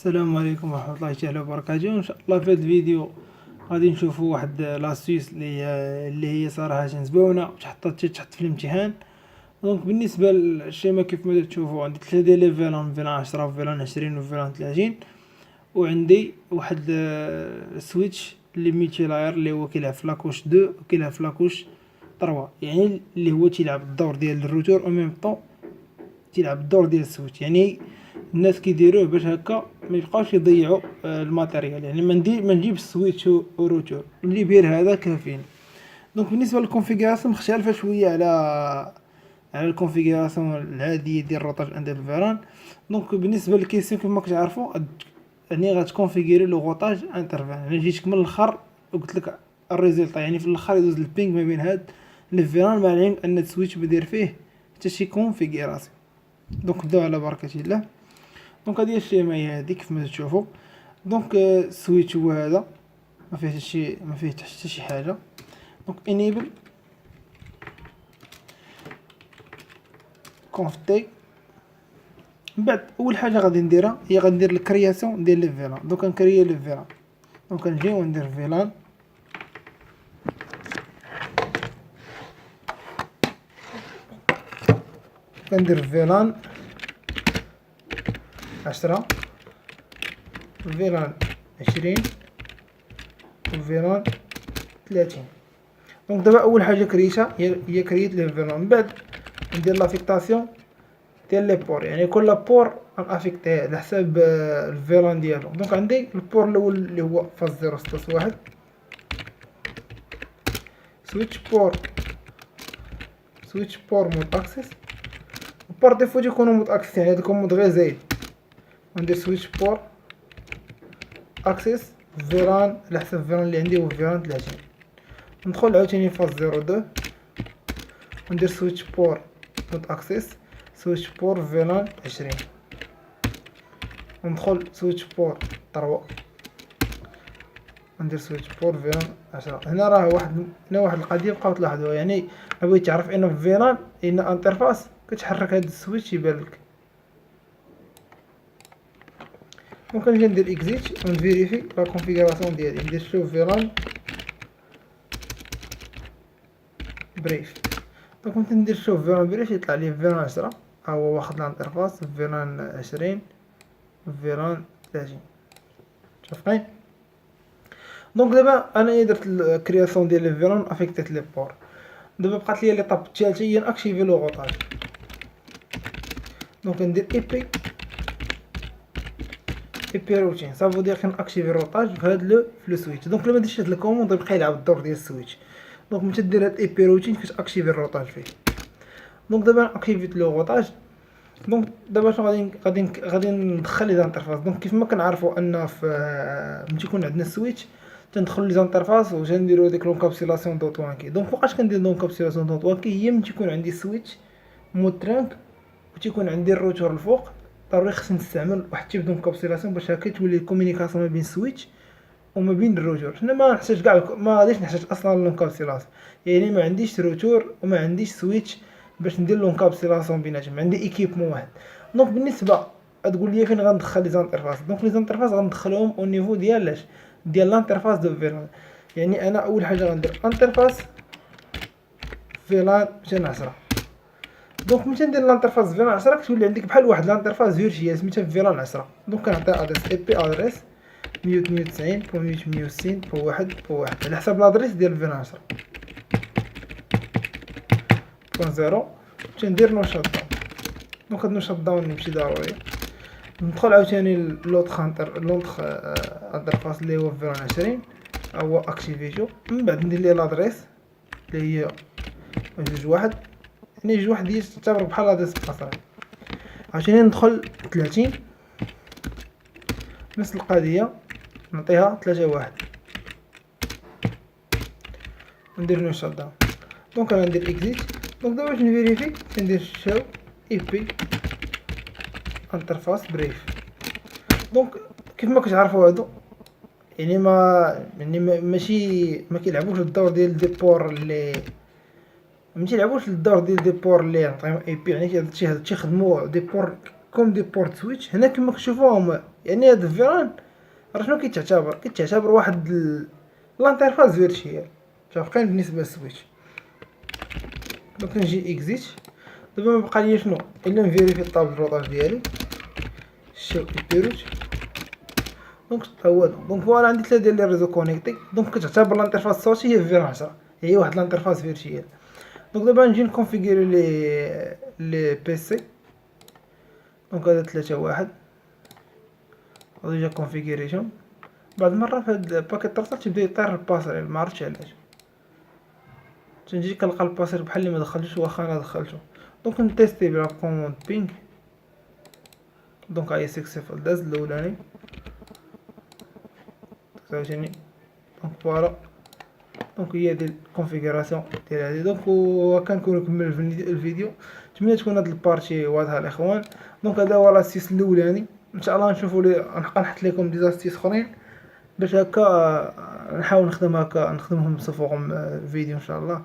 السلام عليكم ورحمة الله تعالى وبركاته. ان شاء الله في هذا الفيديو غادي نشوفوا واحد لاسيس اللي هي صراحة زبونة تحط في الامتحان. دونك بالنسبة للشيما كيف ما تشوفوا عندي 3 ديال ليفيلان، فيلان 10 وفيلان 20 وفيلان 30، وعندي واحد سويتش اللي ميتيلاير اللي هو كيلعب في لاكوش 2 وكيلعب في لاكوش 3، يعني اللي هو تيلعب الدور ديال الروتور او ميم طون تيلعب الدور ديال السويتش. يعني الناس كيديروه باش هكا ما يبقاوش يضيعوا الماتيريال، يعني ما نجيب السويتش وروتور، نجيب غير هذا كافيين. دونك بالنسبه للكونفيغوراسيون مختلفه شويه على الكونفيغوراسيون العاديه ديال الروطاج اند الفيران. دونك بالنسبه للكيسيون كما كتعرفوا يعني غتكونفيغوري لو روطاج انترفيران، يعني جيتك من الاخر وقلت لك الريزلت، يعني في الاخر يدوز البينغ ما بين هاد الفيران، مع العلم ان السويتش ما داير فيه حتى شي كونفيغوراسيون. دونك نبداو على بركه الله. دونك هذه الشيما هي هذه كيف ما تشوفوا. دونك السويتش هو هذا، ما فيه حتى شي حاجه. دونك انيبل كونفتيك. من بعد اول حاجه غادي نديرها هي غندير الكرياسيون ديال لي فيلان. دونك نكريي لي فيلان، دونك نجي وندير فيلان كندير فيلان 10 فيلان 20 وفيلان 30. دونك دابا اول حاجه كريتها هي كريت لي فيلان. من بعد ندير لافيكتاسيون ديال لي بور، يعني كل بور غنافيكتيه على حساب الفيلان ديالو. دونك عندي البور الاول اللي هو فاز 0.1 سويتش بور مود اكسس. بار ديفو تيكونوا مود اكسس، يعني هادوك مود غير زايد. وندير سويتش بور اكسس فيران على حساب فيران اللي عندي هو فيران 30. ندخل عاوتاني فاز 0.2 وندير سويتش بور مود اكسس سويتش بور فيلان 20. وندخل سويتش بور 3 وندير سويتش بور فيلان 10. هنا راه واحد القضيه بقاو تلاحظوها، يعني بغيت تعرف ان في فيلان ان انترفاس كتحرك هاد السويتش يبان لك. دونك نجي ندير اكزيت ونفيريفي لا كونفيغوراسيون ديالي. ندير شوف فيلان بريف. دونك كنت ندير شوف فيلان بريف يطلع لي فيلان 10 ها هو واخد الانترفاس، فيلان 20 فيلان 30. متفقين؟ دونك دابا انايا درت الكرياسيون ديال لي فيلان افيكتيت لي بور. دابا بقات لي ليطاب الثالثه هي ناكتيفي لو غوطاج. دونك ندير اي بي روتين صافو دير كنأكتيفي الروطاج في هاد لو سويتش. دونك لما درتي هاد الكوموند يبقى يلعب الدور ديال السويتش. دونك ملي تدير هاد اي بي روتين كتاكتيفي الروطاج فيه. دونك دابا اكتيفيت لو غوطاج. دونك دابا شنو غادي ندخل لي زانترفاس. دونك كيف ما كنعرفوا ان في ملي تيكون عندنا السويتش تندخلوا لي زانترفاس وتنديروا ديك لونكابسيلاسيون دوت وانكي. دونك فوقاش كندير لونكابسيلاسيون دوت وانكي هي ملي تيكون عندي السويتش مود ترانك وتيكون عندي الروتور الفوق. ضروري خصني نستعمل واحد تيب دونكابسيلاسيون باش هكا تولي الكومونيكاسيون ما بين السويتش وما بين الروتور. حنا ما نحتاج كاع، ما غاديش نحتاج اصلا لونكابسيلاسيون، يعني ما عنديش روتور وما عنديش سويتش باش ندير لونكابسيلاسيون بيناتهم، عندي ايكيبمون واحد. دونك بالنسبه تقول لي فين غندخل لي زانترفاس. دونك لي زانترفاس غندخلهم او نيفو ديال لانترفاس دو فيلان. يعني انا اول حاجه غندير انترفاس فيلان 210. دونك ملي تندير لانترفاس فيلان 10 كتولي عندك بحال واحد لانترفاس فيرتشوال سميتها فيلان 10. دونك كنعطي ادريس اي بي ادريس 192.168.1.1 على حساب لادريس ديال فيلان 10 0. تندير نو شات داون. دونك هاد نو شات داون ماشي ضروري. ندخل عاوتاني لوطخ انترفاس اللي هو فيلان 20 هو اكتيفيتو. من بعد ندير ليه لادريس اللي هي 2.1، يعني 2.1 هي تعتبر بحال لادريس قصري. عاوتاني ندخل 30 نفس القضيه نعطيها 3.1 وندير نو شات داون. دونك انا ندير اكزيت. دونك دابا باش نفيريفي كندير شاو اي بي انترفاس بريف. دونك كيف ما كتعرفوا هادو يعني ماشي ما كيلعبوش الدور ديال دي بور اللي ما تيلعبوش الدور ديال دي بور اللي نعطيهم اي بي، يعني تيخدموا دي بور كوم دي بورت سويتش. هنا كما كتشوفوهم يعني هاد الفيران راه شنو كيتعتبر واحد لانترفاس فيرتشيال متفقين بالنسبه للسويتش. دونك نجي اكزيت. دابا ما بقى ليا شنو الا نفيريفي الطابل الروطاج ديالي شو البيروت. دونك هو دونك فوالا عندي 3 ديال لي ريزو كونيكتي. دونك كتعتبر الانترفاس الصوتي هي فيران 10 هي واحد الانترفاس فيرتشيال. دونك دابا نجي نكونفيغوري لي بيسي. دونك هذا 3 1 ديجا كونفيغوريشن. بعض المرة فهاد باكيت ترسل تيبدا يطير الباسريل معرفتش علاش، تنجي كنلقى الباسريل بحال لي مدخلتوش واخا انا دخلتو. دونك نتيستي بلا كوموند بينغ. دونك هاهي سكسيفول داز الاولاني عاوتاني. دونك فوالا دونك هي ديال الكونفيغوراسيون ديال هادي. دونك وكنكون كمل الفيديو. نتمنى تكون هاد البارتي واضحه الاخوان. دونك هذا هو لاستيس الاولاني. ان شاء الله نشوفوا نبقى نحط لكم دي زاستيس اخرين باش هكا نحاول نخدمهم بصفهم فيديو ان شاء الله.